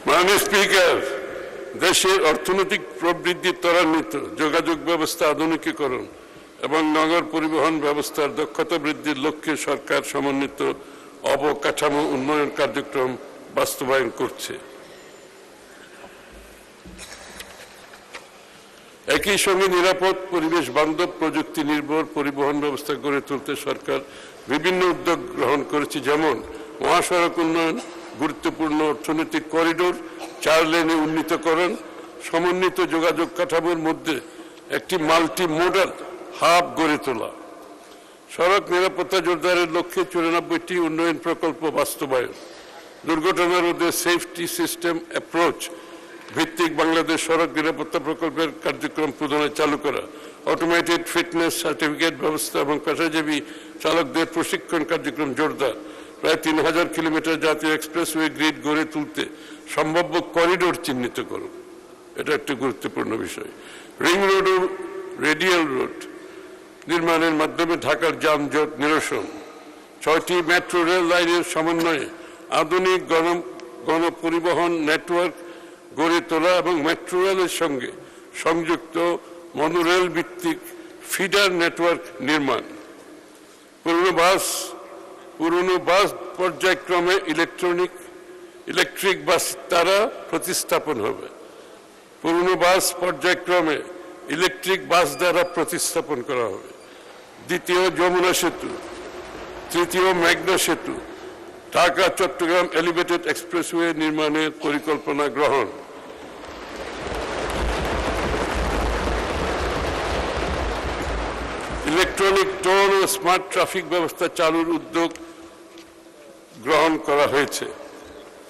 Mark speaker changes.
Speaker 1: মাননীয় স্পিকার, দেশের অর্থনৈতিক প্রবৃদ্ধি ত্বরান্বিত, যোগাযোগ ব্যবস্থা আধুনিকীকরণ এবং নগর পরিবহন ব্যবস্থার দক্ষতা বৃদ্ধির লক্ষ্যে সরকার সমন্বিত অবকাঠামো উন্নয়ন কার্যক্রম বাস্তবায়ন করছে। একই সঙ্গে নিরাপদ, পরিবেশ বান্ধব, প্রযুক্তি নির্ভর পরিবহন ব্যবস্থা গড়ে তুলতে সরকার বিভিন্ন উদ্যোগ গ্রহণ করেছে, যেমন মহাসড়ক উন্নয়ন, গুরুত্বপূর্ণ অর্থনৈতিক করিডোর 4 লেনে উন্নীতকরণ, সমন্বিত যোগাযোগ কাঠামোর মধ্যে একটি মাল্টি মোডাল হাব গড়ে তোলা, সড়ক নিরাপত্তা জোরদারের লক্ষ্যে 94টি উন্নয়ন প্রকল্প বাস্তবায়ন, দুর্ঘটনা রোধে সেফটি সিস্টেম অ্যাপ্রোচ ভিত্তিক বাংলাদেশ সড়ক নিরাপত্তা প্রকল্পের কার্যক্রম প্রদানে চালু করা, অটোমেটেড ফিটনেস সার্টিফিকেট ব্যবস্থা এবং পেশাজীবী চালকদের প্রশিক্ষণ কার্যক্রম জোরদার, প্রায় 3000 কিলোমিটার জাতীয় এক্সপ্রেসওয়ে গ্রিড গড়ে তুলতে সম্ভাব্য করিডোর চিহ্নিত করুন, এটা একটি গুরুত্বপূর্ণ বিষয়। রিং রোড ও রেডিয়াল রোড নির্মাণের মাধ্যমে ঢাকার যানজট নিরসন, 6টি মেট্রো রেল লাইনের সমন্বয়ে আধুনিক গণপরিবহন নেটওয়ার্ক গড়ে তোলা এবং মেট্রো রেলের সঙ্গে সংযুক্ত মনোরেল ভিত্তিক ফিডার নেটওয়ার্ক নির্মাণ, পুরনো বাস পর্যায়ক্রমে ইলেকট্রিক বাস দ্বারা প্রতিস্থাপন হবে, পুরনো বাস পর্যায়ক্রমে ইলেকট্রিক বাস দ্বারা প্রতিস্থাপন করা হবে। দ্বিতীয় যমুনা সেতু, তৃতীয় মেঘনা সেতু, ঢাকা চট্টগ্রাম এলিভেটেড এক্সপ্রেসওয়ে নির্মাণের পরিকল্পনা গ্রহণ, ইলেকট্রনিক টোল ও স্মার্ট ট্রাফিক ব্যবস্থা চালুর উদ্যোগ গ্রহণ করা হয়েছে।